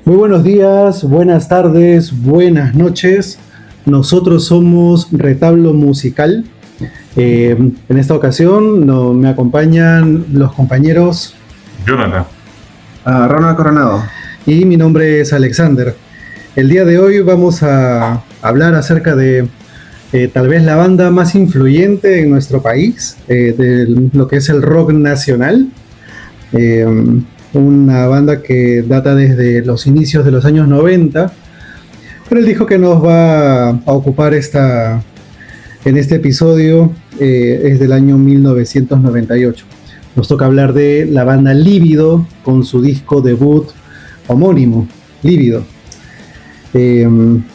Muy buenos días, buenas tardes, buenas noches. Nosotros somos Retablo Musical. En esta ocasión me acompañan los compañeros Jonathan. Ronald Coronado. Y mi nombre es Alexander. El día de hoy vamos a hablar acerca de tal vez la banda más influyente en nuestro país, de lo que es el rock nacional. Una banda que data desde los inicios de los años 90, pero el disco que nos va a ocupar en este episodio es del año 1998. Nos toca hablar de la banda Lívido con su disco debut homónimo, Lívido. Bien,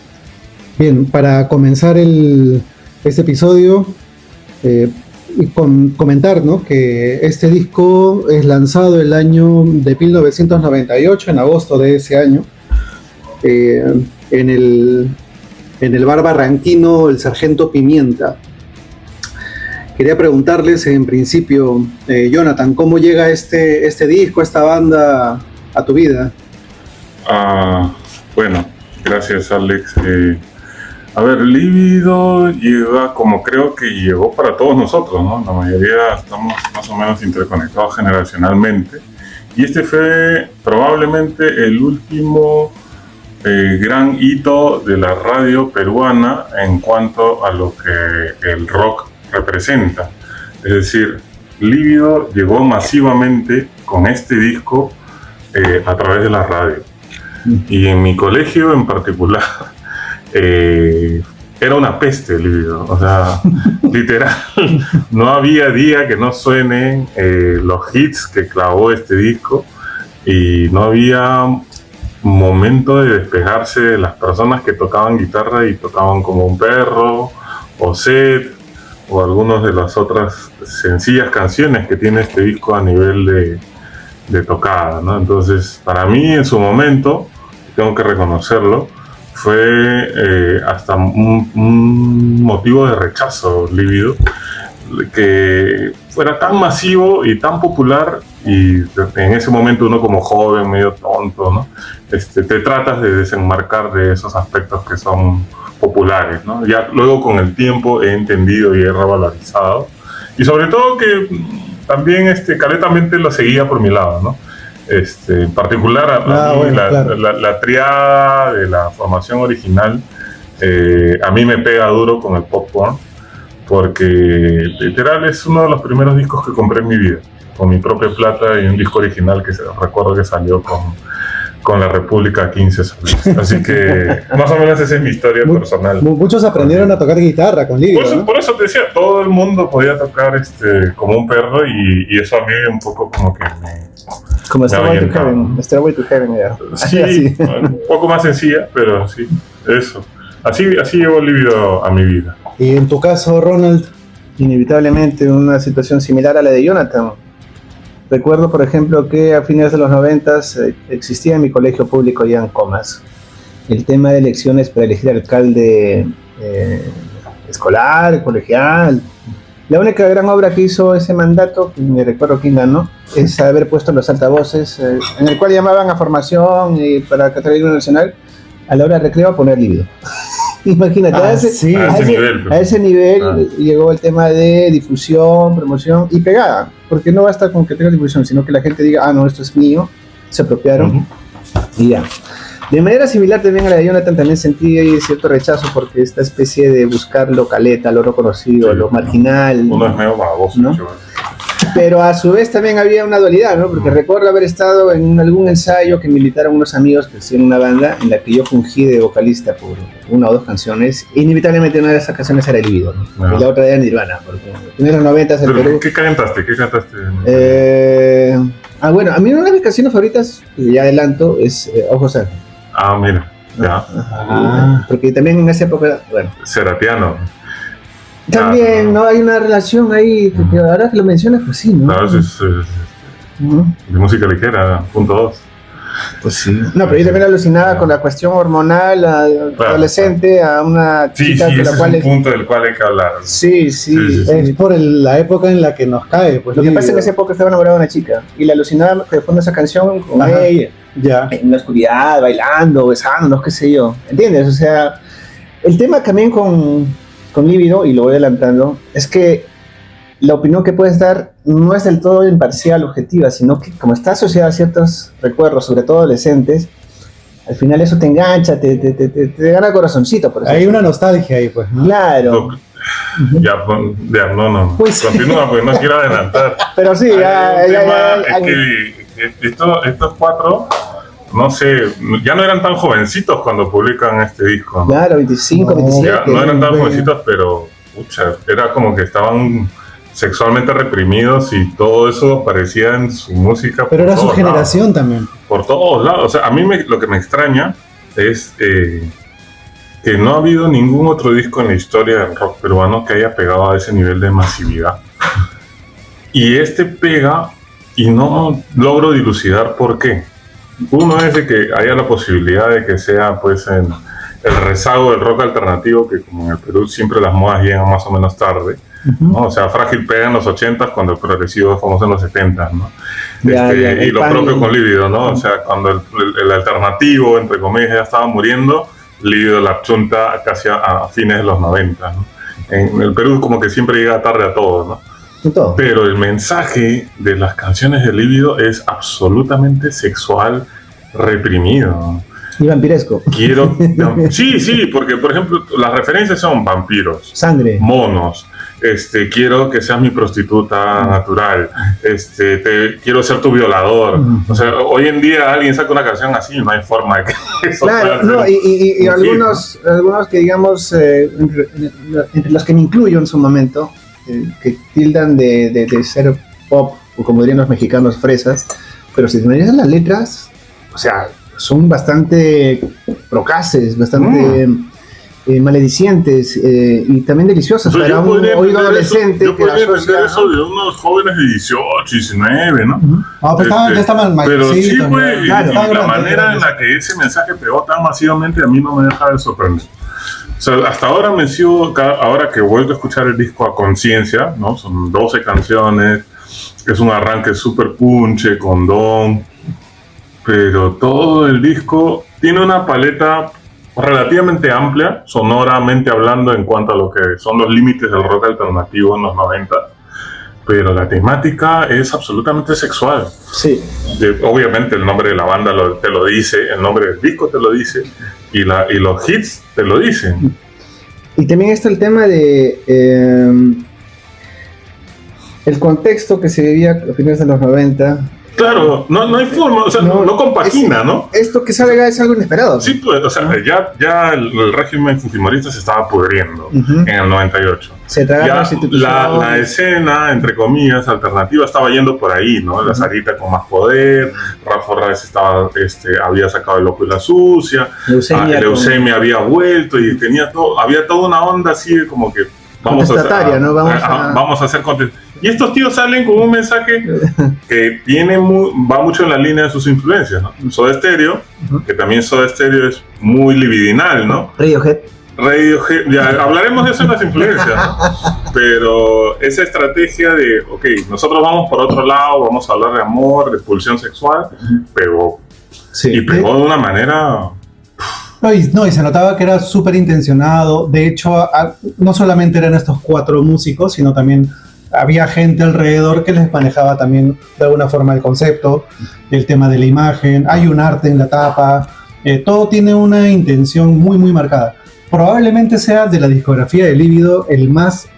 para comenzar este episodio y comentar, ¿no?, que este disco es lanzado el año de 1998, en agosto de ese año, en el bar barranquino El Sargento Pimienta. Quería preguntarles en principio, Jonathan, ¿cómo llega este disco, esta banda a tu vida? Bueno, gracias, Alex. Lívido llega como creo que llegó para todos nosotros, ¿no? La mayoría estamos más o menos interconectados generacionalmente. Y este fue probablemente el último gran hito de la radio peruana en cuanto a lo que el rock representa. Es decir, Lívido llegó masivamente con este disco a través de la radio. Y en mi colegio en particular era una peste Lívido, o sea, literal, no había día que no suenen los hits que clavó este disco, y no había momento de despejarse de las personas que tocaban guitarra y tocaban como un perro, o Sed, o algunas de las otras sencillas canciones que tiene este disco a nivel de tocada, ¿no? Entonces, para mí en su momento, tengo que reconocerlo, fue hasta un motivo de rechazo Lívido, que fuera tan masivo y tan popular, y en ese momento uno como joven, medio tonto, ¿no? Te tratas de desenmarcar de esos aspectos que son populares, ¿no? Ya luego con el tiempo he entendido y he revalorizado, y sobre todo que también caletamente lo seguía por mi lado, ¿no? En particular la triada de la formación original a mí me pega duro con el Popcorn, porque literal es uno de los primeros discos que compré en mi vida con mi propia plata, y un disco original que recuerdo que salió con la República 15 soles. Así que más o menos esa es mi historia personal. Muchos aprendieron a tocar guitarra con Lívido, ¿no? Por eso te decía, todo el mundo podía tocar como un perro, y eso a mí un poco como que Como Stairway to Heaven era. Sí, un poco más sencilla, pero sí, eso. Así llegó Lívido a mi vida. Y en tu caso, Ronald. Inevitablemente una situación similar a la de Jonathan. Recuerdo, por ejemplo, que a fines de los 90 existía en mi colegio público ya en Comas el tema de elecciones para elegir alcalde escolar, colegial. La única gran obra que hizo ese mandato, me recuerdo quién ganó, es haber puesto los altavoces en el cual llamaban a formación y para cantar el himno nacional, a la hora de recreo a poner Lívido. Imagínate, a ese nivel llegó el tema de difusión, promoción y pegada, porque no basta con que tenga difusión, sino que la gente diga, no, esto es mío, se apropiaron, y ya. De manera similar también a la de Jonathan, también sentí cierto rechazo porque esta especie de buscar lo caleta, lo reconocido, lo marginal. Uno es medio baboso, ¿no? Pero a su vez también había una dualidad, ¿no? Porque recuerdo haber estado en algún ensayo que me invitaron unos amigos que hacían una banda en la que yo fungí de vocalista por una o dos canciones. Inevitablemente una de esas canciones era Lívido, ¿no? Y la otra era Nirvana, porque en los 90 en Perú. ¿Qué cantaste? Bueno, a mí una de mis canciones favoritas, y ya adelanto, es Ojos Ángel. Mira, ya. Porque también en esa época, bueno. Seratiano. También, ¿no? Hay una relación ahí, que ahora que lo mencionas, pues sí, ¿no? Claro, es de música ligera, .2. Pues sí. No, pero yo también alucinaba con la cuestión hormonal, adolescente, a una chica sí, de la cual es un punto del cual hay que hablar. Sí. Es por la época en la que nos cae. Pues, lo que pasa es que en esa época estaba enamorado de una chica y la alucinaba que fue esa canción con ella. Ya. en la oscuridad, bailando, besándonos, qué sé yo, ¿entiendes? O sea, el tema también con Líbido, y lo voy adelantando, es que la opinión que puedes dar no es del todo imparcial, objetiva, sino que como está asociada a ciertos recuerdos, sobre todo adolescentes, al final eso te engancha, te gana el corazoncito. Por Hay una nostalgia ahí, pues, ¿no? Claro. Ya, no. Pues- Continúa, porque no quiero adelantar. Pero sí, Hay un tema, es que estos cuatro, no sé, ya no eran tan jovencitos cuando publican este disco, ¿no? Claro, 25, No, 27. Ya, no eran tan bueno. jovencitos, pero pucha, era como que estaban sexualmente reprimidos y todo eso aparecía en su música. Pero por era su todos generación lados, también. por todos lados. O sea, a mí lo que me extraña es que no ha habido ningún otro disco en la historia del rock peruano que haya pegado a ese nivel de masividad. Y este pega y no logro dilucidar por qué. Uno es de que haya la posibilidad de que sea pues el rezago del rock alternativo, que como en el Perú siempre las modas llegan más o menos tarde, ¿no? O sea, Frágil pega en los 80s cuando el progresivo es famoso en los 70s, ¿no? Ya, Y el lo pan- propio con Líbido, ¿no? O sea, cuando el alternativo, entre comillas, ya estaba muriendo, Líbido la chunta casi a fines de los 90, ¿no? En el Perú como que siempre llega tarde a todo, ¿no? Todo. Pero el mensaje de las canciones de Líbido es absolutamente sexual, reprimido. Y vampiresco. Quiero... Sí, porque por ejemplo las referencias son vampiros, Sangre. monos, quiero que seas mi prostituta natural, quiero ser tu violador. O sea, hoy en día alguien saca una canción así y no hay forma de que eso Claro, pueda no, ser y un hit, algunos que digamos, entre los que me incluyo en su momento, que tildan de ser pop, o como dirían los mexicanos, fresas, pero si me dicen las letras, o sea, son bastante procaces, bastante maledicientes y también deliciosas O sea, para un oído adolescente yo que la podría entender asocia, eso de unos jóvenes de 18, 19, ¿no? No, pero ya estaban Pero sí, mayorcitos, pues, ya. y Claro, la estaban manera en grandes. la que ese mensaje pegó tan masivamente a mí no me deja de sorprender. O sea, hasta ahora ahora que he vuelto a escuchar el disco a conciencia, ¿no? Son 12 canciones, es un arranque súper punche, con don, pero todo el disco tiene una paleta relativamente amplia, sonoramente hablando, en cuanto a lo que son los límites del rock alternativo en los 90, pero la temática es absolutamente sexual. sí. Obviamente el nombre de la banda te lo dice, el nombre del disco te lo dice, y los hits te lo dicen. Y también está el tema de el contexto que se vivía a finales de los 90. Claro, no hay forma, o sea, no compagina, ¿no? Esto que salga es algo inesperado. Sí, pues, o sea, ya el régimen fujimorista se estaba pudriendo Ujú. en el 98. Se tragaron Ya las instituciones. la escena, entre comillas, alternativa estaba yendo por ahí, ¿no? La Sarita con más poder, Rafa Rávez había sacado El Loco y la Sucia, Leucemia había vuelto y había toda una onda así de como que Contestataria, ¿no? vamos a hacer contenido. Y estos tíos salen con un mensaje que va mucho en la línea de sus influencias, ¿no? Soda Stereo, que también Soda Stereo es muy libidinal, ¿no? Radiohead. Ya hablaremos de eso en las influencias, ¿no? Pero esa estrategia de, ok, nosotros vamos por otro lado, vamos a hablar de amor, de pulsión sexual, pero Sí. y pegó de una manera... No, y se notaba que era súper intencionado. De hecho, no solamente eran estos 4 músicos, sino también había gente alrededor que les manejaba también de alguna forma el concepto, el tema de la imagen. Hay un arte en la tapa. Todo tiene una intención muy, muy marcada. Probablemente sea de la discografía de Líbido el más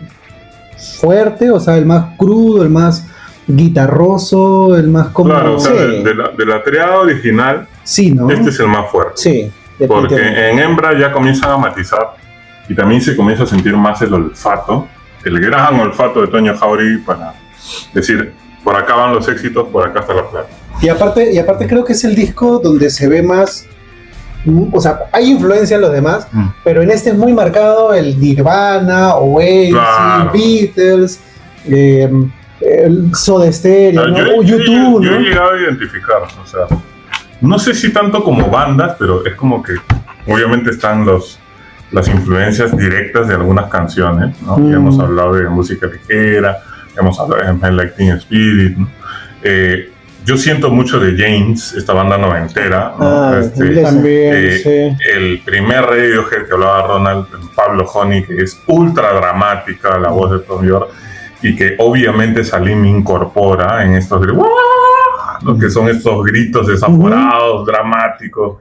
fuerte, o sea, el más crudo, el más guitarroso, el más como... Claro, o sea, Sí. de la triada original, Sí, ¿no? este es el más fuerte. Sí, Porque definitivamente. en Hembra ya comienzan a matizar y también se comienza a sentir más el olfato, el gran olfato de Toño Jauregui para decir, por acá van los éxitos, por acá está la plata. Y aparte creo que es el disco donde se ve más, o sea, hay influencia en los demás, pero en este es muy marcado el Nirvana, Oasis, Claro. Beatles, el Soda Stereo, ¿no? O YouTube, yo he ¿no? llegado a identificar, o sea, no sé si tanto como bandas, pero es como que obviamente están las influencias directas de algunas canciones, ¿no? Ya hemos hablado de música ligera, hemos hablado de Smell Like Teen Spirit, ¿no? yo siento mucho de James, esta banda noventera, ¿no? También, sí. El primer Radiohead que hablaba Ronald, Pablo Honey, que es ultra dramática la voz de Tom York, y que obviamente Salim incorpora en estos gritos, ¿no? Que son estos gritos desaforados, dramáticos.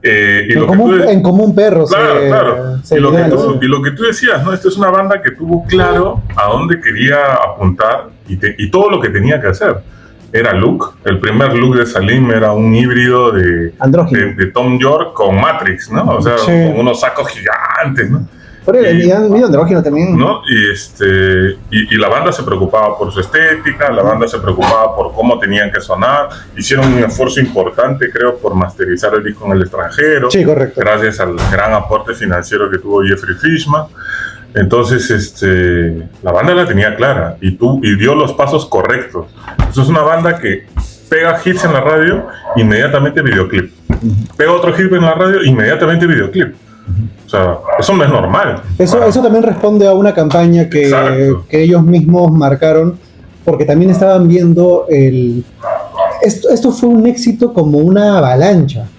En como un perro. Claro. Y lo que tú decías, ¿no? Esta es una banda que tuvo claro a dónde quería apuntar y todo lo que tenía que hacer. Era look. El primer look de Salim era un híbrido de Tom York con Matrix, ¿no? O sea, con unos sacos gigantes, ¿no? Pero el andrógino también. ¿No? Y la banda se preocupaba por su estética, la banda se preocupaba por cómo tenían que sonar. Hicieron un esfuerzo importante, creo, por masterizar el disco en el extranjero. Sí, correcto. Gracias al gran aporte financiero que tuvo Jeffrey Fishman. Entonces, la banda la tenía clara y dio los pasos correctos. Eso es una banda que pega hits en la radio, inmediatamente videoclip. Pega otro hit en la radio, inmediatamente videoclip. O sea, eso no es normal. Eso también responde a una campaña que ellos mismos marcaron, porque también estaban viendo esto fue un éxito como una avalancha.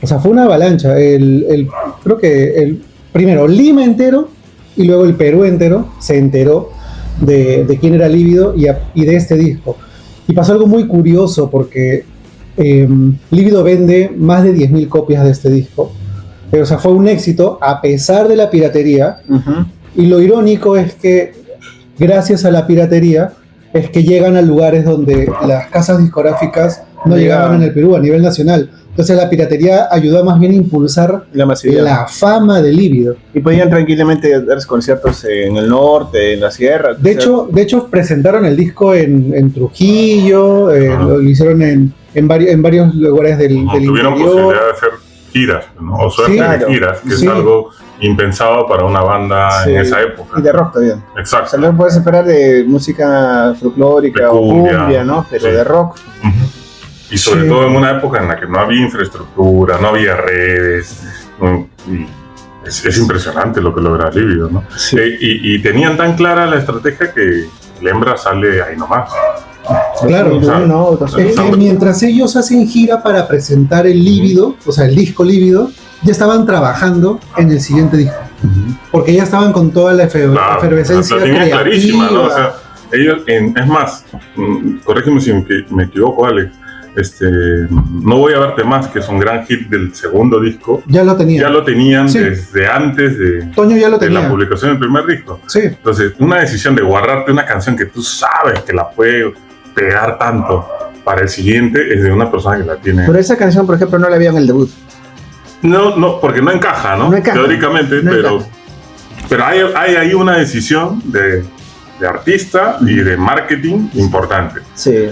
O sea, fue una avalancha. Creo que primero Lima entero y luego el Perú entero se enteró de quién era Lívido y de este disco. Y pasó algo muy curioso porque Lívido vende más de 10.000 copias de este disco. O sea, fue un éxito a pesar de la piratería. Y lo irónico es que gracias a la piratería es que llegan a lugares donde las casas discográficas no llegaban en el Perú a nivel nacional. Entonces la piratería ayudó más bien a impulsar la fama de Lívido. Y podían tranquilamente dar conciertos en el norte, en la sierra. De hecho presentaron el disco en Trujillo, lo hicieron en varios lugares del interior. Tuvieron posibilidad de hacer giras, ¿no? O suerte de giras, que es algo impensado para una banda en esa época. Y de rock también. Exacto. O sea, no puedes esperar de música folclórica o cumbia, ¿no? Pero de rock. Y sobre todo en una época en la que no había infraestructura, no había redes. Y es impresionante lo que logra Lívido, ¿no? Sí. Y tenían tan clara la estrategia que el hembra sale ahí nomás. Claro, mientras ellos hacen gira para presentar el Lívido, o sea, el disco Lívido, ya estaban trabajando en el siguiente disco. Porque ya estaban con toda la efervescencia creativa. Clarísima, ¿no? O sea, ellos, es más, corrígeme si me equivoco, Alex, No voy a verte más, que es un gran hit del segundo disco. Ya lo tenían desde antes de, Toño ya lo tenía. de la publicación del primer disco. Sí. Entonces, una decisión de guardarte una canción que tú sabes que la puede pegar tanto para el siguiente es de una persona que la tiene. Pero esa canción, por ejemplo, no la había en el debut. No, porque no encaja, ¿no? Teóricamente, pero hay ahí una decisión de artista y de marketing importante. Sí.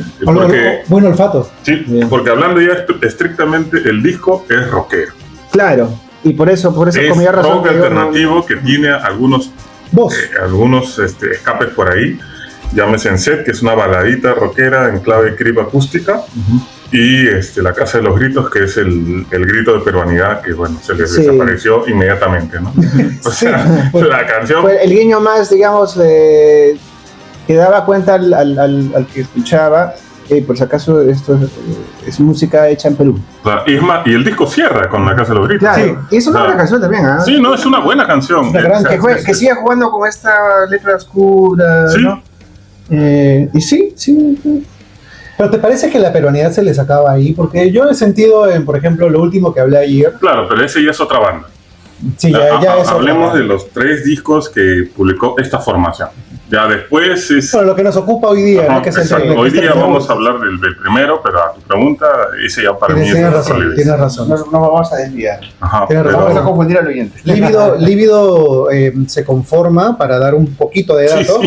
Buen olfato. Sí, porque hablando ya estrictamente, el disco es rockero. Claro, y por eso es comía razón. Rock alternativo que tiene algunos escapes por ahí. Llámese En Set, que es una baladita rockera en clave creep acústica. Y La Casa de los Gritos, que es el grito de peruanidad que, bueno, se les desapareció inmediatamente, ¿no? O sea, la canción... Fue el guiño más, digamos, que daba cuenta al que escuchaba, por si acaso esto es música hecha en Perú. Y el disco cierra con La Casa de los Gritos. Claro, y es una buena canción también, ¿eh? Sí, no, es una buena canción. Que siga jugando con esta letra oscura, ¿no? Y sí. ¿Pero te parece que la peruanidad se les acaba ahí? Porque yo he sentido, por ejemplo, lo último que hablé ayer. Claro, pero ese ya es otra banda. Sí, ya es hablemos de los 3 discos que publicó esta formación. Ya después es... Bueno, lo que nos ocupa hoy día, ¿no? Que es hoy día vamos a hablar del primero, pero a tu pregunta, ese ya para mí es... Tienes razón. No vamos a desviar. Vamos a confundir al oyente. Lívido se conforma, para dar un poquito de dato.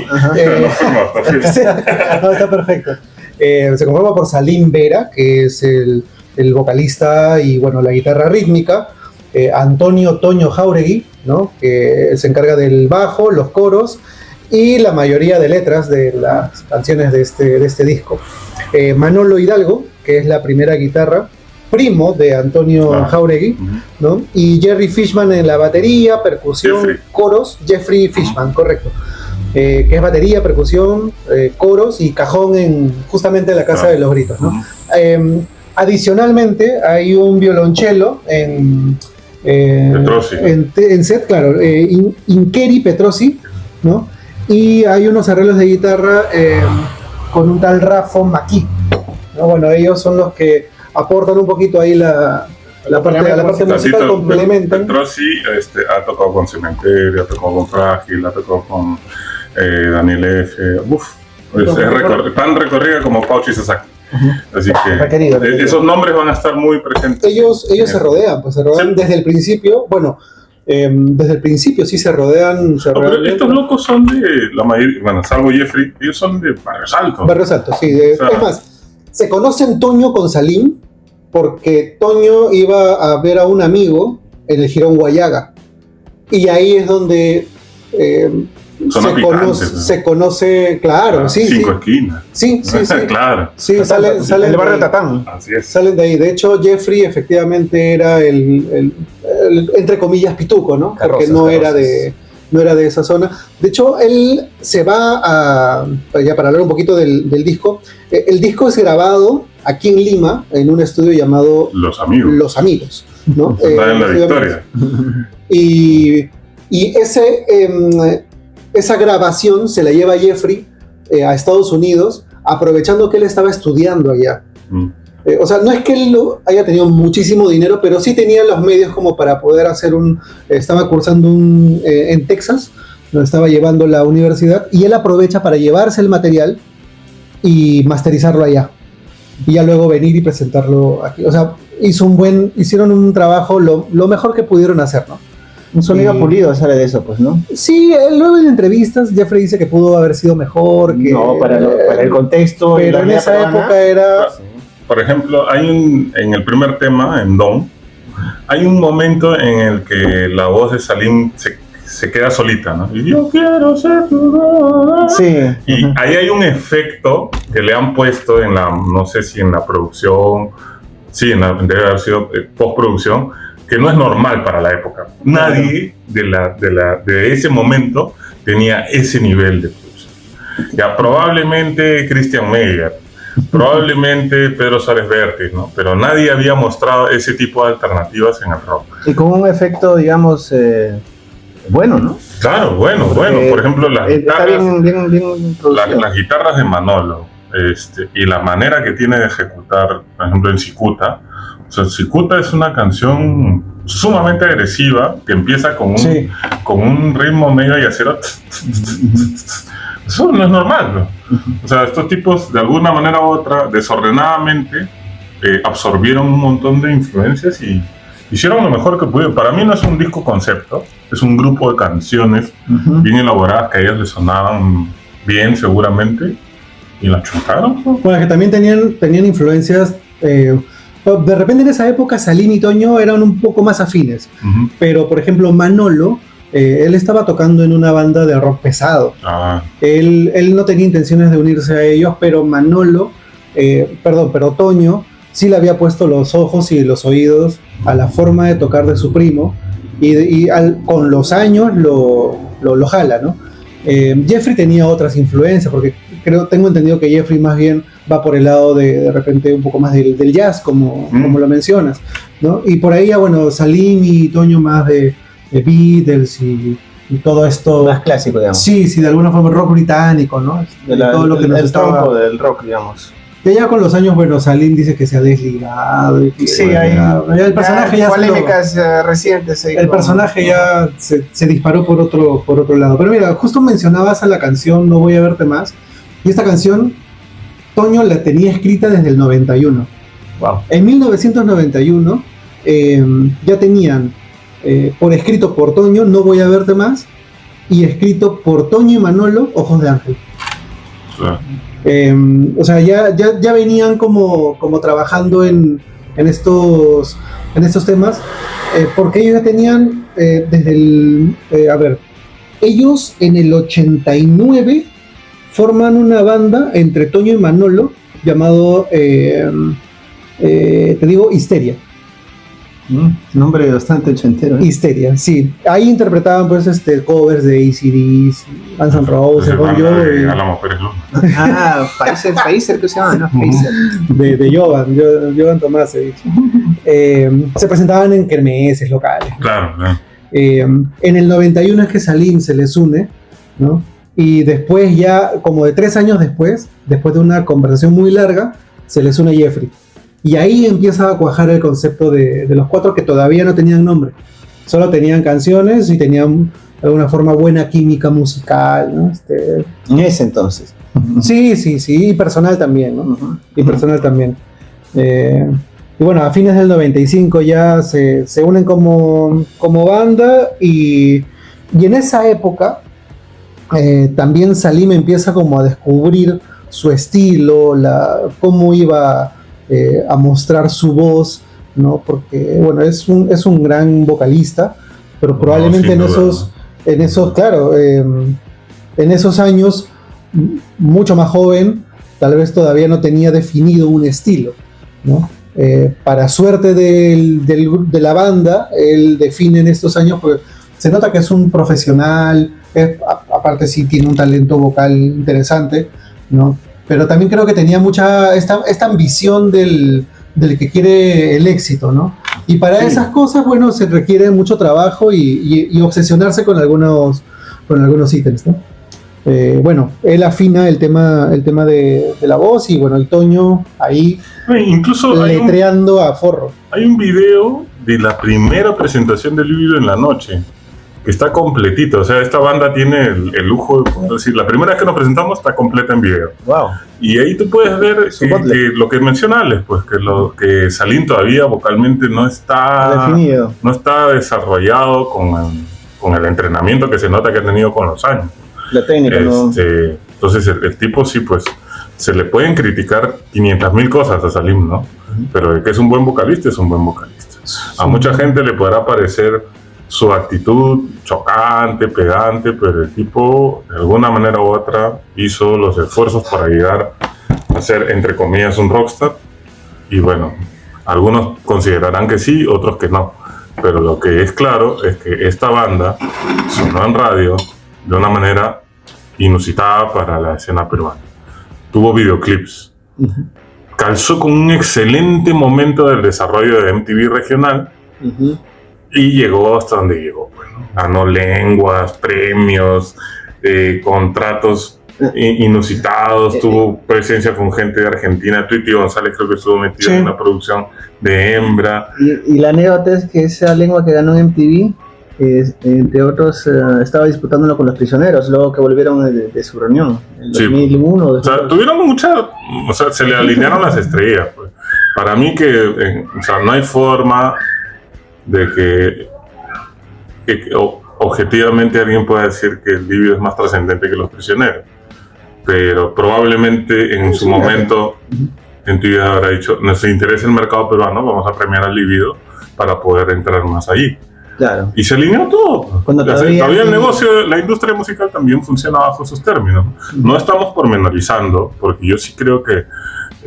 No, está perfecto. Se conforma por Salim Vera, que es el vocalista y, bueno, la guitarra rítmica. Antonio Toño Jáuregui, ¿no? Que se encarga del bajo, los coros y la mayoría de letras de las canciones de este disco. Manolo Hidalgo, que es la primera guitarra, primo de Antonio Jáuregui, ¿no? Y Jerry Fishman en la batería, percusión, coros. Jeffrey Fishman, correcto. que es batería, percusión, coros y cajón justamente en la Casa de los Gritos, ¿no? Adicionalmente hay un violonchelo en set, claro, Inkeri Petrosi, ¿no? Y hay unos arreglos de guitarra con un tal Rafo Maki, ¿no? Bueno, ellos son los que aportan un poquito ahí la parte musical, complementan. Petrosi ha tocado con Cementerio, ha tocado con Frágil, ha tocado con Daniel F. Tan recorrida como Pauchi Sasaki. Así que requerido. Esos nombres van a estar muy presentes. Ellos se rodean, pues se rodean sí. Desde el principio. Bueno, desde el principio sí se rodean. Pero estos locos son de la mayoría, bueno, salvo Jeffrey, ellos son de Barrios Altos. Barrios Altos, sí. Es más, se conocen Toño con Salim porque Toño iba a ver a un amigo en el Jirón Guayaga. Y ahí es donde se conoce, claro, sí. Cinco esquinas. Sí. Claro. Sí, salen del barrio Tatán. Así es. Salen de ahí. De hecho, Jeffrey efectivamente era el entre comillas, pituco, ¿no? Porque no era de esa zona. De hecho, él se va ya para hablar un poquito del disco. El disco es grabado aquí en Lima, en un estudio llamado Los Amigos, ¿no? Está en La Victoria. Y esa grabación se la lleva Jeffrey a Estados Unidos, aprovechando que él estaba estudiando allá. O sea, no es que él haya tenido muchísimo dinero, pero sí tenía los medios como para poder hacer estaba cursando en Texas, donde estaba llevando la universidad, y él aprovecha para llevarse el material y masterizarlo allá. Y ya luego venir y presentarlo aquí. O sea, hicieron un trabajo lo mejor que pudieron hacer, ¿no? Un sonido pulido sale de eso, pues, ¿no? Sí, luego en entrevistas Jeffrey dice que pudo haber sido mejor. No, para el contexto. Pero en esa época era... Por ejemplo, en el primer tema, en Don, hay un momento en el que la voz de Salim se queda solita, ¿no? Y yo quiero ser tu voz. Sí. Y ahí hay un efecto que le han puesto no sé si en la producción, sí, debe haber sido postproducción, que no es normal para la época. Nadie de ese momento tenía ese nivel de producción. Ya probablemente Christian Meyer, probablemente Pedro Suárez Vértiz, ¿no? Pero nadie había mostrado ese tipo de alternativas en el rock. Y con un efecto, digamos, bueno, ¿no? Claro, bueno. Por ejemplo, las guitarras, bien las guitarras de Manolo, y la manera que tiene de ejecutar, por ejemplo, en Cicuta. O sea, Cicuta es una canción sumamente agresiva que empieza con un ritmo medio yacero. Eso no es normal, ¿no? O sea, estos tipos, de alguna manera u otra, desordenadamente, absorbieron un montón de influencias y hicieron lo mejor que pudieron. Para mí no es un disco concepto, es un grupo de canciones bien elaboradas que a ellas les sonaban bien, seguramente, y las chuntaron, ¿no? Bueno, que también tenían influencias. De repente en esa época Salim y Toño eran un poco más afines, pero por ejemplo Manolo, él estaba tocando en una banda de rock pesado. Él no tenía intenciones de unirse a ellos, pero pero Toño sí le había puesto los ojos y los oídos a la forma de tocar de su primo, y con los años lo jala, ¿no? Jeffrey tenía otras influencias, porque tengo entendido que Jeffrey más bien va por el lado de repente un poco más del jazz, como lo mencionas, ¿no? Y por ahí ya, bueno, Salim y Toño más de Beatles y todo esto. Más clásico, digamos. Sí, de alguna forma rock británico, ¿no? Todo lo que nos estaba del rock, digamos. Y ya con los años, bueno, Salim dice que se ha desligado. El personaje ya polémicas recientes. El personaje ya se disparó por otro lado. Pero mira, justo mencionabas a la canción No Voy a Verte Más. Y esta canción, Toño la tenía escrita desde el 91. Wow. En 1991 ya tenían por escrito por Toño No Voy a Verte Más, y escrito por Toño y Manolo Ojos de Ángel. O sea, ya venían como trabajando en estos temas, porque ellos ya tenían ellos en el 89 forman una banda entre Toño y Manolo llamado Histeria. Nombre bastante ochentero. Histeria, sí. Ahí interpretaban pues covers de AC/DC, Guns N' Roses, Bon Jovi, Álamo Pérez Luna. Phaser, ¿qué se llama? ¿No? Phaser. de Jovan Tomasevich. Se presentaban en kermeses locales. Claro, claro. En el 91 es que Salim se les une, ¿no? Y después ya, como de 3 años después de una conversación muy larga, se les une Jeffrey. Y ahí empieza a cuajar el concepto de los 4 que todavía no tenían nombre. Solo tenían canciones y tenían de alguna forma buena química musical, ¿no? En ese entonces. Sí, y personal también, ¿no? Y personal también. Y bueno, a fines del 95 ya se unen como banda y en esa época también Salim empieza como a descubrir su estilo, cómo iba a mostrar su voz, ¿no? Porque, bueno, es un gran vocalista, pero probablemente en esos años, mucho más joven, tal vez todavía no tenía definido un estilo, ¿no? Para suerte de la banda, él define en estos años, porque se nota que es un profesional, aparte sí tiene un talento vocal interesante, ¿no? Pero también creo que tenía esta ambición del que quiere el éxito, ¿no? Y para esas cosas, bueno, se requiere mucho trabajo y obsesionarse con algunos ítems, ¿no? Bueno, él afina el tema de la voz y bueno, el Toño ahí incluso letreando a forro. Hay un video de la primera presentación de Líbido en la noche que está completito, o sea, esta banda tiene el lujo de poder decir, la primera vez que nos presentamos está completa en video. Wow. Y ahí tú puedes ver que lo que menciona Alex, pues que Salim todavía vocalmente no está definido, no está desarrollado con el entrenamiento que se nota que ha tenido con los años. La técnica, ¿no? Entonces el tipo sí, pues se le pueden criticar 500,000 cosas a Salim, ¿no? Pero de que es un buen vocalista, es un buen vocalista. A mucha gente le podrá parecer su actitud chocante, pedante, pero el tipo de alguna manera u otra hizo los esfuerzos para llegar a ser, entre comillas, un rockstar. Y bueno, algunos considerarán que sí, otros que no. Pero lo que es claro es que esta banda sonó en radio de una manera inusitada para la escena peruana. Tuvo videoclips. Calzó con un excelente momento del desarrollo de MTV regional. Y llegó hasta donde llegó. Bueno, ganó lenguas, premios, contratos inusitados, tuvo presencia con gente de Argentina. Twitty González creo que estuvo metido en una producción de Hembra. Y la anécdota es que esa lengua que ganó en MTV, entre otros, estaba disputándolo con Los Prisioneros, luego que volvieron de su reunión, en 2001. O sea, tuvieron se le alinearon las estrellas. Pues. Para mí no hay forma de que objetivamente alguien pueda decir que el Líbido es más trascendente que Los Prisioneros, pero probablemente en su momento en tu vida habrá dicho, nos interesa el mercado peruano, vamos a premiar al Líbido para poder entrar más allí. Claro. Y se alineó todo. Todavía el negocio, la industria musical también funciona bajo sus términos. No estamos pormenorizando, porque yo sí creo que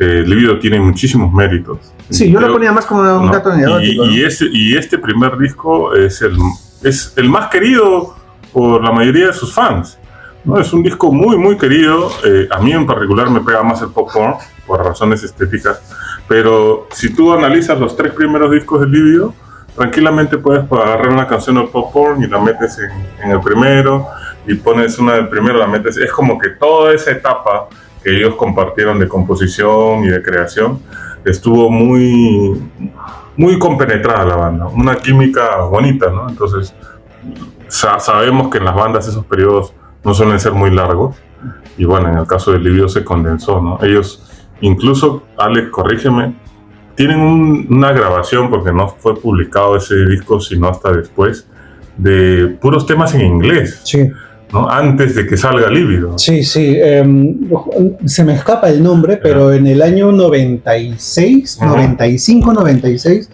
Líbido tiene muchísimos méritos. Sí, yo lo ponía más como un dato anecdótico. Y este primer disco es el más querido por la mayoría de sus fans, ¿no? Es un disco muy, muy querido. A mí en particular me pega más el Popcorn, por razones estéticas. Pero si tú analizas los 3 primeros discos de Líbido, tranquilamente puedes agarrar una canción del Popcorn y la metes en el primero, y pones una del primero, la metes. Es como que toda esa etapa que ellos compartieron de composición y de creación estuvo muy, muy compenetrada la banda, una química bonita, ¿no? Entonces sabemos que en las bandas esos periodos no suelen ser muy largos, y bueno, en el caso de Líbido se condensó, ¿no? Ellos incluso, Alex, corrígeme, tienen una grabación, porque no fue publicado ese disco sino hasta después, de puros temas en inglés. Sí. ¿No? Antes de que salga Líbido. Sí. Se me escapa el nombre, pero en el año 96, 95, 96,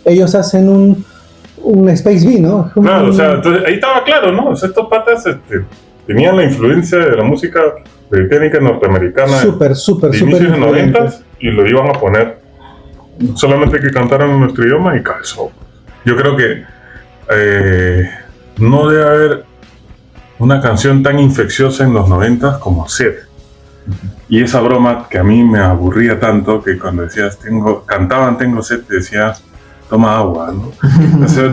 ellos hacen un Space B, ¿no? Claro, o sea, entonces ahí estaba claro, ¿no? O sea, estos patas tenían la influencia de la música británica norteamericana súper inicios de 90 y lo iban a poner solamente que cantaran en nuestro idioma y calzó. Yo creo que no debe haber una canción tan infecciosa en los 90 como Sed. Y esa broma que a mí me aburría tanto, que cuando decías cantaban Tengo Sed, te decías toma agua, ¿no? O sea,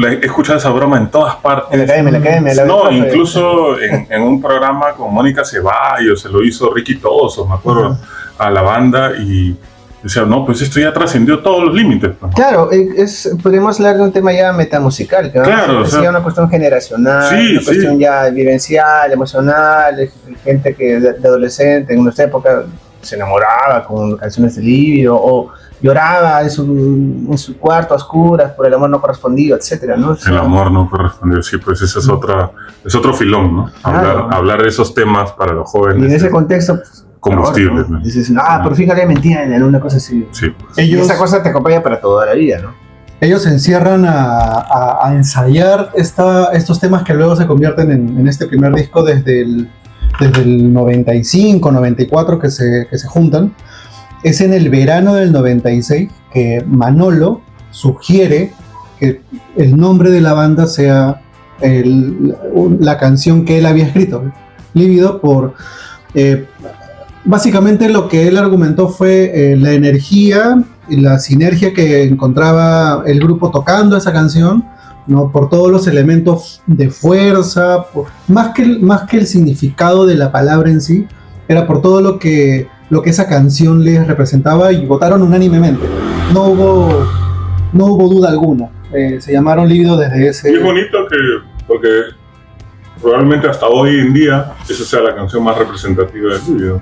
he escuchado esa broma en todas partes. En la academia. No, incluso en un programa con Mónica Ceballos, se lo hizo Ricky Toso, me acuerdo, a la banda, y decía, no, pues esto ya trascendió todos los límites. Pues. Claro, podemos hablar de un tema ya metamusical, ¿no? Claro, es una cuestión generacional, una cuestión ya vivencial, emocional, gente que de adolescente en nuestra época se enamoraba con canciones de Lívido, o lloraba en su cuarto a oscuras por el amor no correspondido, etcétera, ¿no? El amor no correspondido, sí, pues ese es otro filón, ¿no? Hablar de esos temas para los jóvenes. Y en ese contexto, pues, combustibles, ¿no? Dices, por fin le mentían en una cosa así. Sí. Y esa cosa te acompaña para toda la vida, ¿no? Ellos se encierran a ensayar estos temas que luego se convierten en este primer disco desde el 95, 94 que se juntan. Es en el verano del 96 que Manolo sugiere que el nombre de la banda sea la canción que él había escrito, Lívido, por... básicamente lo que él argumentó fue la energía y la sinergia que encontraba el grupo tocando esa canción, ¿no? Por todos los elementos de fuerza, más que el significado de la palabra en sí, era por todo lo que esa canción les representaba, y votaron unánimemente. No hubo duda alguna. Se llamaron Lívido desde ese... Y es bonito porque probablemente hasta hoy en día esa sea la canción más representativa del Lívido.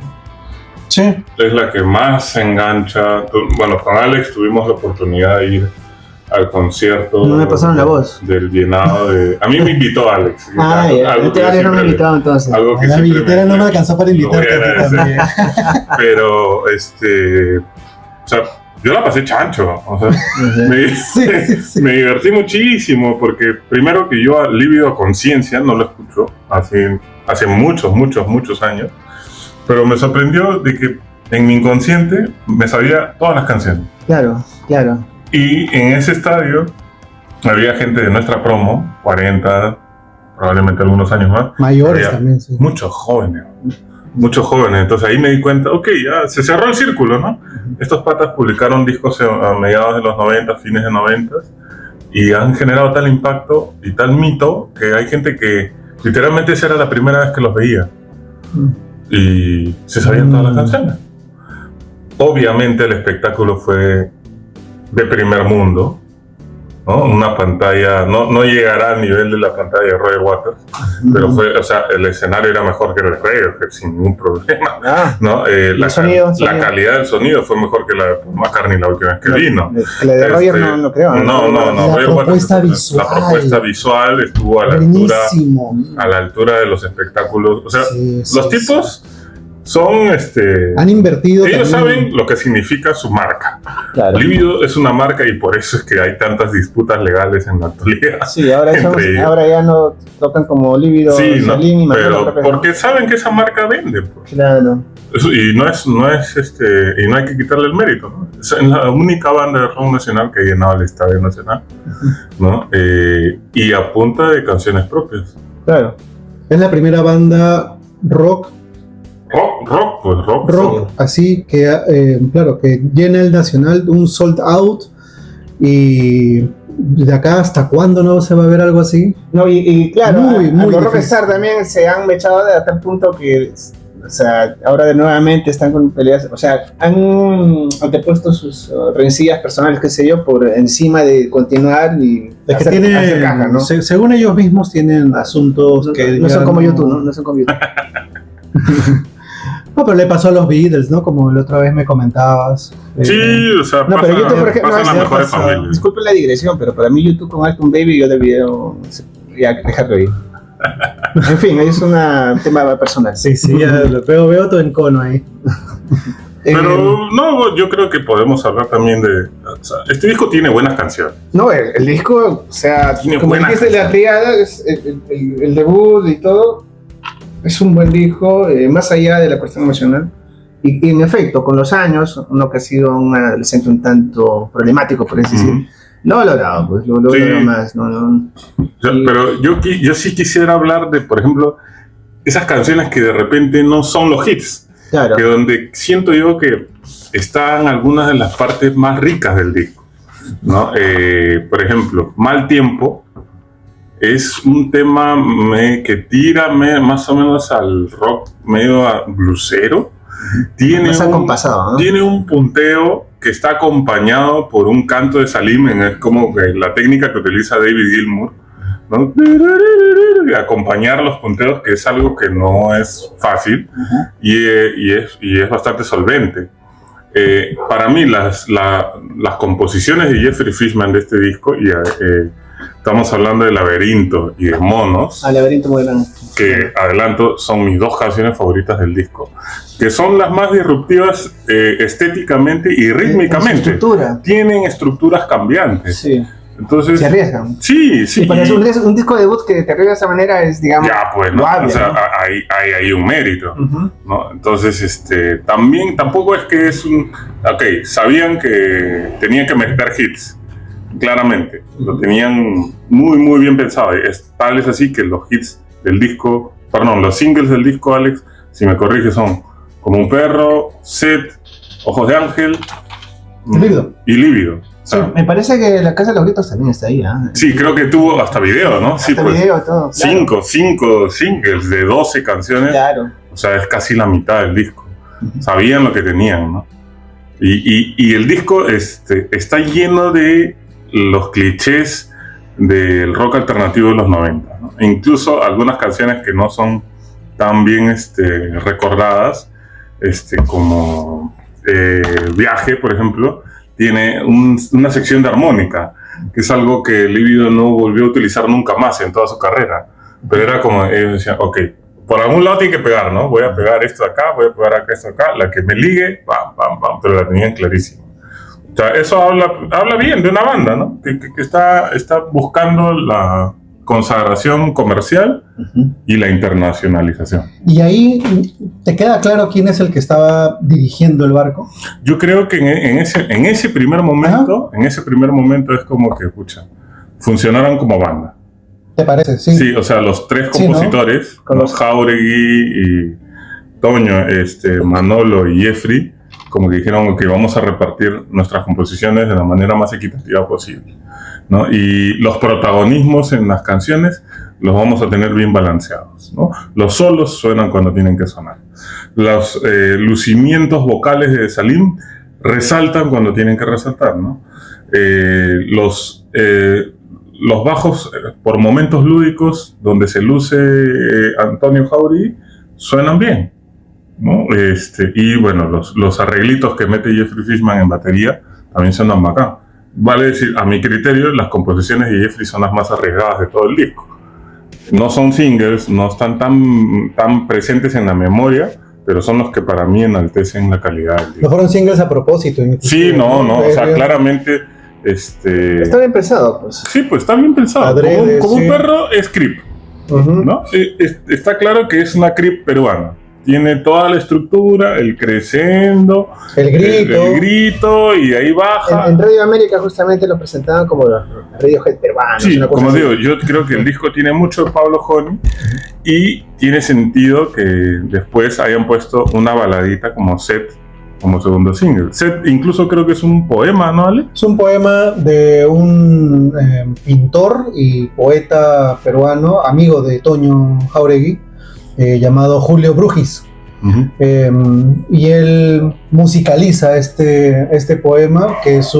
Sí. Es la que más se engancha. Bueno, con Alex tuvimos la oportunidad de ir al concierto. No me pasaron la voz. Del llenado de... A mí me invitó Alex. Alex no me invitó entonces. Algo que la billetera no me alcanzó para invitarte a ti también. Pero, o sea, yo la pasé chancho. O sea, me divertí muchísimo porque primero que yo a Lívido a conciencia no lo escucho hace muchos años. Pero me sorprendió de que en mi inconsciente me sabía todas las canciones. Claro. Y en ese estadio había gente de nuestra promo, 40, probablemente algunos años más. Mayores también, sí. Muchos jóvenes. Entonces ahí me di cuenta, ya se cerró el círculo, ¿no? Estos patas publicaron discos a mediados de los 90, fines de 90, y han generado tal impacto y tal mito que hay gente que literalmente esa era la primera vez que los veía. Y se sabían todas las canciones. Obviamente el espectáculo fue de primer mundo, ¿no? Una pantalla, no llegará al nivel de la pantalla de Roger Waters, pero el escenario era mejor que el de Radiohead sin ningún problema, ¿no? La calidad del sonido fue mejor que la de McCartney la última vez que vino. La de Roger no lo creo. No. La propuesta visual estuvo a la altura de los espectáculos. O sea, los tipos son han invertido. Ellos saben lo que significa su marca. Claro. Lívido es una marca y por eso es que hay tantas disputas legales en la actualidad. Sí, ahora ya no tocan como Lívido, Salín, pero porque saben que esa marca vende. Pues. Claro. Y no hay que quitarle el mérito, ¿no? Es la única banda de rock nacional que ha llenado el Estadio Nacional, ¿no? Y a punta de canciones propias. Claro. Es la primera banda rock, así que, que llena el Nacional, un sold out, y de acá hasta cuándo no se va a ver algo así. No, y claro, muy los Rockstar también se han mechado de tal punto que, o sea, ahora nuevamente están con peleas, o sea, han antepuesto sus rencillas personales, qué sé yo, por encima de continuar y hacer caja, ¿no? Según ellos mismos tienen asuntos que no son como YouTube, ¿no? No son como YouTube. No, pero le pasó a los Beatles, ¿no? Como la otra vez me comentabas. Sí, o sea, pero YouTube, por ejemplo, las mejores familias. Disculpen la digresión, pero para mí YouTube con Alton Baby yo debió dejarlo ir. En fin, es un tema personal. Sí, ya lo veo todo en cono ahí. Pero no, yo creo que podemos hablar también de... O sea, este disco tiene buenas canciones. No, el disco, o sea, tiene como dijiste, la triada, el debut y todo... Es un buen disco, más allá de la cuestión emocional. Y en efecto, con los años, uno que ha sido un adolescente un tanto problemático, por así decir, Lo ha logrado, pues, lo Sí. logró más, no. Pero yo sí quisiera hablar de, por ejemplo, esas canciones que de repente no son los hits, Claro. que donde siento yo que están algunas de las partes más ricas del disco, ¿no? Por ejemplo, Mal Tiempo es un tema que tira más o menos al rock medio blusero. Más acompasado, ¿no? Tiene un punteo que está acompañado por un canto de Salim, es como que la técnica que utiliza David Gilmour, ¿no? Acompañar los punteos, que es algo que no es fácil y es bastante solvente. Para mí las composiciones de Jeffrey Fishman de este disco, y estamos hablando de Laberinto y de Monos, Laberinto muy grande. que adelanto son mis dos canciones favoritas del disco, que son las más disruptivas estéticamente y rítmicamente. Tienen estructuras cambiantes. Sí. Entonces, se arriesgan. Sí. Y para hacer un disco de debut que te arriesga de esa manera es, digamos, ya, pues, ¿no? loable, o sea, ¿no? hay un mérito, ¿no? Entonces, tampoco es que es un... Ok, sabían que tenían que meter hits, claramente. Lo tenían muy, muy bien pensado. Tal es así que los hits del disco, los singles del disco, Alex, si me corriges, son Como un perro, Set, Ojos de Ángel y Lívido. Sí, me parece que La Casa de los Gritos también está ahí, ¿eh? Sí, creo que tuvo hasta video, ¿no? Sí, hasta pues, video, todo. Claro. Cinco singles de 12 canciones. Claro. O sea, es casi la mitad del disco. Sabían lo que tenían, ¿no? Y el disco está lleno de los clichés del rock alternativo de los 90, ¿no? E incluso algunas canciones que no son tan bien recordadas, como Viaje, por ejemplo, tiene una sección de armónica, que es algo que Lívido no volvió a utilizar nunca más en toda su carrera. Pero era como, ellos decían, ok, por algún lado tiene que pegar, ¿no? Voy a pegar esto acá, voy a pegar esto acá, la que me ligue, pam, pero la tenían clarísima. O sea, eso habla bien de una banda, ¿no? Que está buscando la consagración comercial y la internacionalización. ¿Y ahí te queda claro quién es el que estaba dirigiendo el barco? Yo creo que en ese primer momento, es como que, funcionaron como banda. ¿Te parece? Sí. Sí, o sea, los tres compositores, ¿no? Los Jáuregui y Toño, Manolo y Jeffrey, como que dijeron que vamos a repartir nuestras composiciones de la manera más equitativa posible, ¿no? Y los protagonismos en las canciones los vamos a tener bien balanceados, ¿no? Los solos suenan cuando tienen que sonar. Los lucimientos vocales de Salim resaltan cuando tienen que resaltar, ¿no? Los bajos, por momentos lúdicos, donde se luce Antonio Jáuregui, suenan bien, ¿no? Y bueno, los arreglitos que mete Jeffrey Fishman en batería también suenan bacán. Vale decir, a mi criterio, las composiciones de Jeffrey son las más arriesgadas de todo el disco. No son singles, no están tan presentes en la memoria, pero son los que para mí enaltecen la calidad del disco. No fueron singles a propósito. Sí, no, o sea, claramente... Está bien pensado, pues. Sí, pues está bien pensado. Adrede, como un perro es creep, ¿no? Está claro que es una creep peruana. Tiene toda la estructura, el crescendo, el grito, y ahí baja. En Radio América justamente lo presentaban como los Radiohead peruanos. Sí, como así. digo, yo creo que el disco tiene mucho de Pablo Honey y tiene sentido que después hayan puesto una baladita como Set, como segundo single. Set incluso creo que es un poema, ¿no, Ale? Es un poema de un pintor y poeta peruano, amigo de Toño Jáuregui, llamado Julio Brugis. Y él musicaliza este poema, que es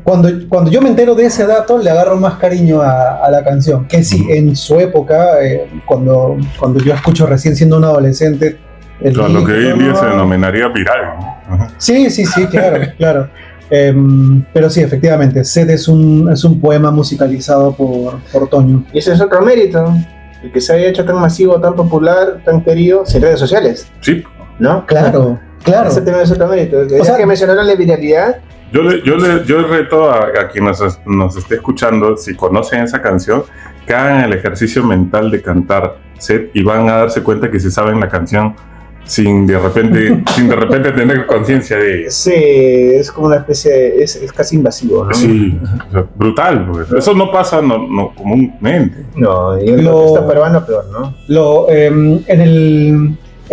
cuando yo me entero de ese dato, le agarro más cariño a la canción, que sí, en su época, cuando yo escucho recién siendo un adolescente, lo que hoy en día se denominaría viral, ¿no? Sí, claro. Pero sí, efectivamente, Sed es un poema musicalizado por Toño. Y ese es otro mérito, el que se haya hecho tan masivo, tan popular, tan querido, sin redes sociales. Sí. ¿No? Claro. Ese también es otro mérito. O sea, que mencionaron la viralidad. Yo reto a quien nos esté escuchando, si conocen esa canción, que hagan el ejercicio mental de cantar Set y van a darse cuenta que si saben la canción sin de repente tener conciencia de ellas. Sí, es como una especie de, es casi invasivo, ¿no? Sí, o sea, brutal, porque eso no pasa no comúnmente. No, y el está peruano peor, ¿no? En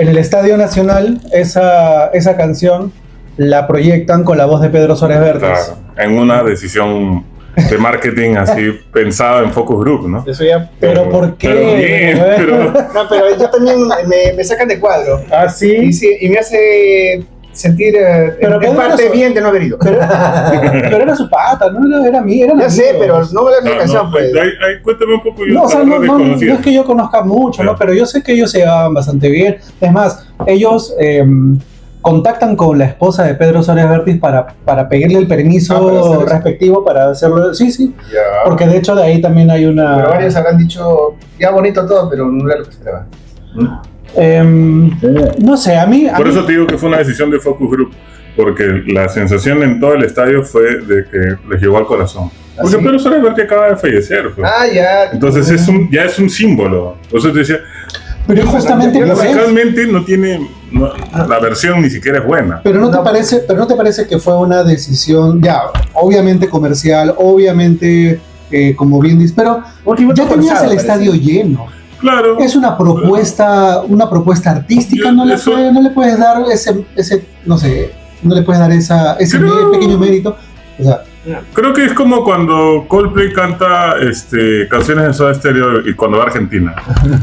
el Estadio Nacional, esa canción la proyectan con la voz de Pedro Suárez Vértiz. Claro, en una decisión de marketing así pensada en Focus Group, ¿no? Eso ya. Pero ¿por qué? No, pero yo también me sacan de cuadro. Ah, sí. Y me hace sentir en parte bien de no haber ido. Pero era su pata, no era mía, era ya sé, pero no me la canción, pues. Cuéntame un poco. No, o sea, no es que yo conozca mucho, ¿no? Pero yo sé que ellos se llevaban bastante bien. Es más, ellos contactan con la esposa de Pedro Suárez Vértiz para pedirle el permiso respectivo para hacerlo. Sí, ya. Porque de hecho de ahí también hay una... Pero varios habrán dicho, ya bonito todo, pero no era lo que esperaba. No sé, a mí... Por eso te digo que fue una decisión de Focus Group, porque la sensación en todo el estadio fue de que les llegó al corazón. Porque Pedro Suárez Vértiz acaba de fallecer. Pues. Ya. Entonces ya es un símbolo. Por eso te decía... Pero justamente musicalmente no tiene... la versión ni siquiera es buena. Pero no te parece que fue una decisión, ya, obviamente comercial, obviamente, como bien dices, pero ya tenías el estadio lleno. Claro. Es una propuesta artística, no le puedes dar ese no sé, no le puedes dar ese pequeño mérito. O sea, creo que es como cuando Coldplay canta canciones de Soda Stereo y cuando va a Argentina.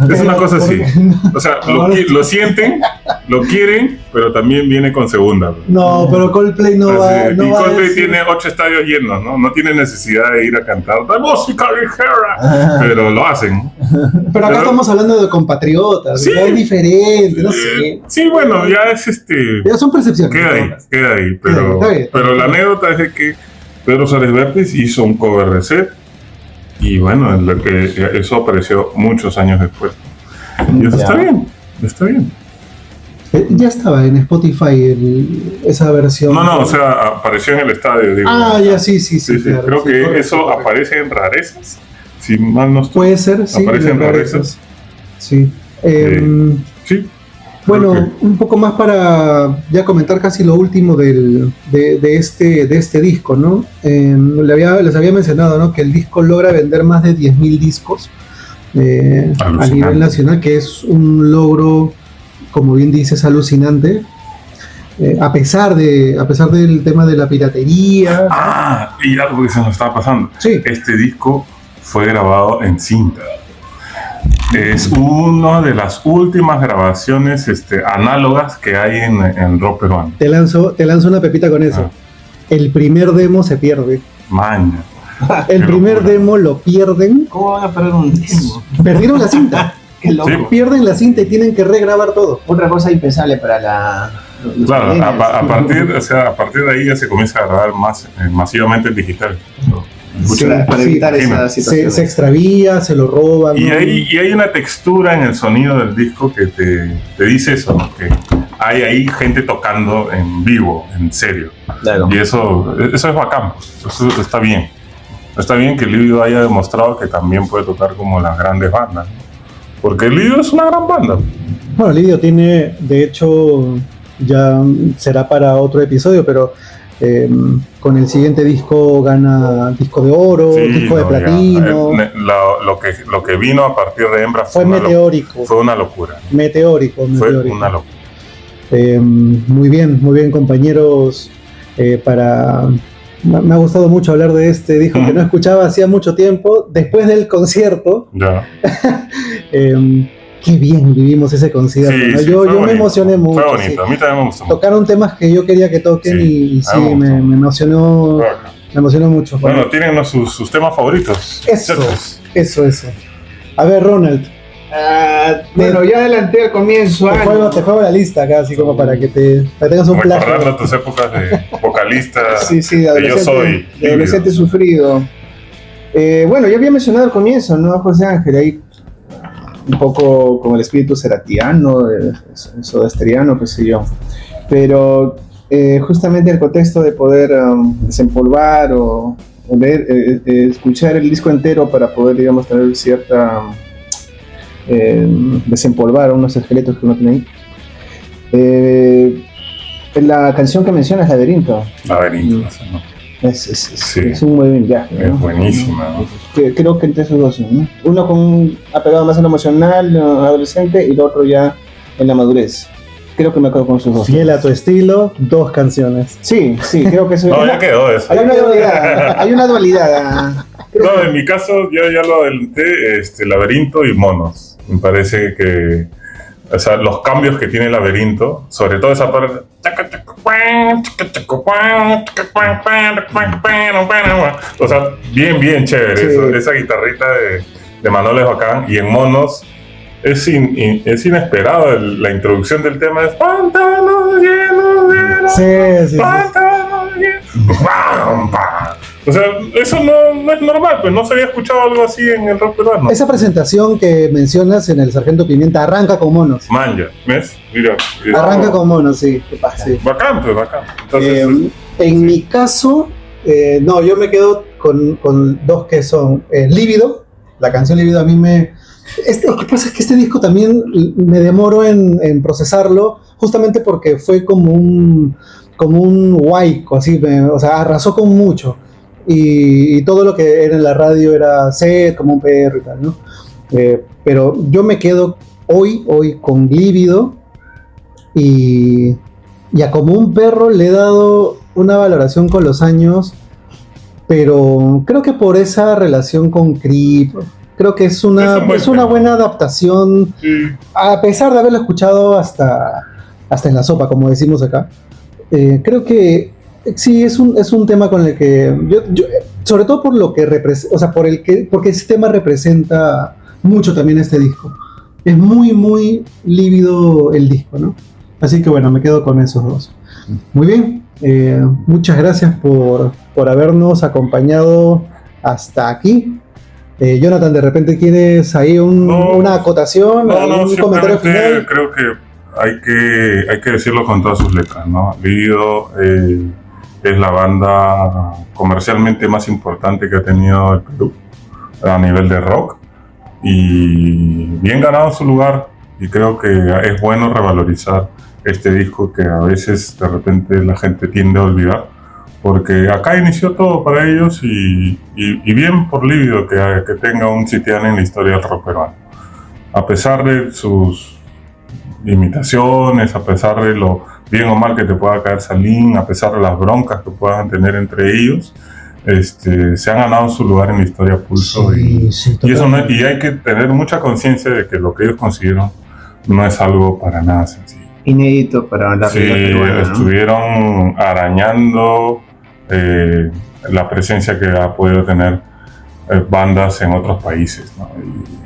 Es una cosa así. O sea, lo sienten, lo quieren, pero también viene con segunda. No, pero Coldplay no va. Y Coldplay tiene 8 estadios llenos, ¿no? No tiene necesidad de ir a cantar de música ligera, pero lo hacen. Pero acá estamos hablando de compatriotas, sí, es diferente, no sé. Sí, bueno, ya es Ya son percepciones. Queda ahí, pero la anécdota es de que Pedro Suárez Vértiz hizo un cover de Set y bueno, eso apareció muchos años después. Y eso está bien. Ya estaba en Spotify esa versión. No, o sea, apareció en el estadio. Digo, ya, sí. Claro, creo que correcto, eso aparece en rarezas, si mal no estoy. Puede ser, sí. Aparece en rarezas. Sí. Sí. Bueno, un poco más para ya comentar casi lo último de este disco, ¿no? Les había mencionado, ¿no? Que el disco logra vender más de 10.000 discos a nivel nacional, que es un logro, como bien dices, alucinante. A pesar del tema de la piratería. Y algo que se nos estaba pasando. Sí. Este disco fue grabado en cinta. Es una de las últimas grabaciones análogas que hay en rock peruano. Te lanzo una pepita con eso. El primer demo se pierde. Maña. El primer demo lo pierden. ¿Cómo van a perder un demo? Perdieron la cinta. Qué loco. Sí. Pierden la cinta y tienen que regrabar todo. Otra cosa impensable para Claro, a partir de ahí ya se comienza a grabar masivamente en digital. Para evitar esa situación. Se extravía, se lo roban. Y hay una textura en el sonido del disco que te dice eso, ¿no? Que hay ahí gente tocando en vivo, en serio. Claro. Y eso es bacán, eso está bien. Está bien que Lidio haya demostrado que también puede tocar como las grandes bandas, ¿no? Porque Lidio es una gran banda. Bueno, Lidio tiene, de hecho, ya será para otro episodio, pero con el siguiente disco gana disco de oro, disco de platino. Lo que vino a partir de Hembra fue meteórico. Fue una locura. Meteórico. Fue una locura. Muy bien, compañeros. Me ha gustado mucho hablar de este disco que no escuchaba hacía mucho tiempo. Después del concierto. Ya. Qué bien vivimos ese concierto, sí, ¿no? sí, Yo bonito, me emocioné mucho. Fue bonito, sí. A mí también me gustó mucho. Tocaron temas que yo quería que toquen y sí, me emocionó. Claro. Me emocionó mucho. Bueno, tienen sus temas favoritos. Eso. A ver, Ronald. Bueno, ya adelanté al comienzo. Te juego la lista acá, así como para que tengas un plagio. Recordando tus épocas de vocalista. Sí, de Yo Soy. De adolescente sufrido. Bueno, ya había mencionado al comienzo, ¿no? José Ángel, ahí un poco con el espíritu seratiano, sodasteriano, qué sé yo. Pero justamente el contexto de poder desempolvar o escuchar el disco entero para poder, digamos, tener cierta... desempolvar unos esqueletos que uno tiene ahí. La canción que mencionas, Laberinto. Laberinto, ¿no? Es un muy buen viaje, ¿no? Es buenísima, ¿no? Creo que entre esos dos, ¿no? Uno apegado más a lo emocional, adolescente, y el otro ya en la madurez. Creo que me acuerdo con sus dos. Fiel a tu estilo, 2 canciones. Sí, creo que eso. No, ya quedó eso. Hay una dualidad. No, en mi caso yo ya lo adelanté, Laberinto y Monos. Me parece que, o sea, los cambios que tiene Laberinto, sobre todo esa parte, o sea, bien chévere, Sí. esa guitarrita de Manolo es bacán. Y en Monos es inesperado, la introducción del tema es pantanos llenos de Sí. pantanos llenos. ¡Pam, pam! O sea, eso no es normal, pues no se había escuchado algo así en el rock peruano. Esa presentación que mencionas en el Sargento Pimienta arranca con monos. Manja, ¿ves? Mira. Arranca con monos, sí. Sí. Bacán, pues bacán. Entonces, En mi caso, no, yo me quedo con 2 que son Lívido. La canción Lívido a mí me... Lo que pasa es que este disco también me demoro en procesarlo, justamente porque fue como un huaico, así, o sea, arrasó con mucho. Y todo lo que era en la radio era set, como un perro y tal, ¿no? Pero yo me quedo hoy con Lívido, y a Como un perro le he dado una valoración con los años, pero creo que por esa relación con Creep, creo que es una buena adaptación, sí. a pesar de haberlo escuchado hasta en la sopa, como decimos acá. Creo que sí, es un tema con el que yo sobre todo por lo que representa, o sea, porque ese tema representa mucho también este disco. Es muy lívido el disco, ¿no? Así que bueno, me quedo con esos 2. Muy bien, muchas gracias por habernos acompañado hasta aquí. Jonathan, de repente tienes ahí una acotación, un comentario final. Creo que hay que decirlo con todas sus letras, ¿no? Lívido es la banda comercialmente más importante que ha tenido el Perú a nivel de rock, y bien ganado su lugar, y creo que es bueno revalorizar este disco que a veces de repente la gente tiende a olvidar, porque acá inició todo para ellos, y bien por Lívido que tenga un sitial en la historia del rock peruano. A pesar de sus limitaciones, a pesar de lo bien o mal que te pueda caer Salín, a pesar de las broncas que puedan tener entre ellos, se han ganado su lugar en la historia Pulso, Sí, y eso y hay que tener mucha conciencia de que lo que ellos consiguieron no es algo para nada sencillo. Inédito para la Sí, peruana, ¿no? estuvieron arañando la presencia que ha podido tener bandas en otros países, ¿no?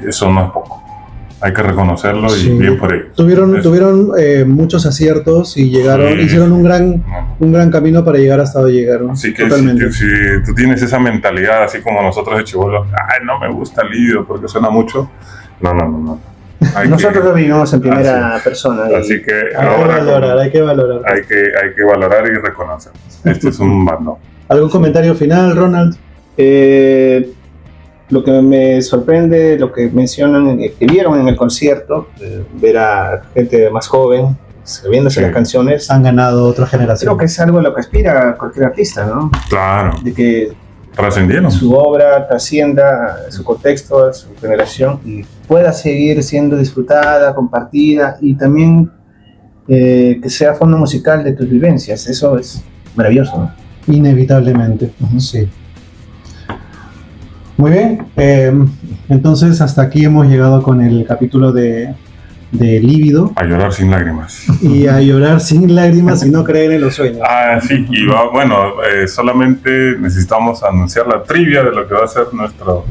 Y eso no es poco. Hay que reconocerlo, y Sí. bien por ellos. Tuvieron muchos aciertos y hicieron un gran camino para llegar hasta donde llegaron. Así que Totalmente. si tú tienes esa mentalidad, así como nosotros de chibolos, ay, no me gusta Lívido porque suena mucho. No. Nosotros lo vivimos en primera persona. Así que Hay que valorar. hay que valorar y reconocer. Este es un bando. ¿Algún comentario final, Ronald? Lo que me sorprende, lo que mencionan, que vieron en el concierto, ver a gente más joven sabiéndose las canciones, Han ganado otra generación. creo que es algo a lo que aspira cualquier artista, ¿no? Claro, De que trascendieron. su obra trascienda a su contexto, a su generación, y pueda seguir siendo disfrutada, compartida, y también que sea fondo musical de tus vivencias. Eso es maravilloso, ¿no? Inevitablemente, sí. Muy bien, entonces hasta aquí hemos llegado con el capítulo de Lívido, A llorar sin lágrimas. y a llorar sin lágrimas y no creer en los sueños. Sí, y solamente necesitamos anunciar la trivia de lo que va a ser nuestro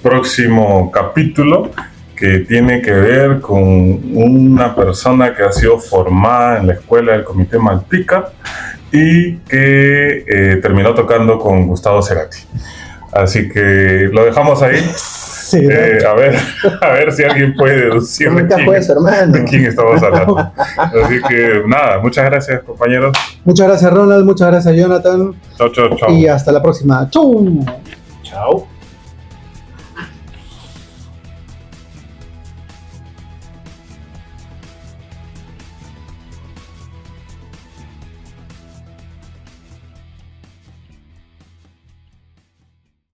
próximo capítulo, que tiene que ver con una persona que ha sido formada en la escuela del Comité Malpica y que terminó tocando con Gustavo Cerati. Así que lo dejamos ahí. Sí, ¿no? A ver si alguien puede deducir Nunca fue su hermano. de quién estamos hablando. Así que nada, muchas gracias, compañeros. Muchas gracias, Ronald, muchas gracias, Jonathan, Chao. y hasta la próxima. ¡Chau! Chao.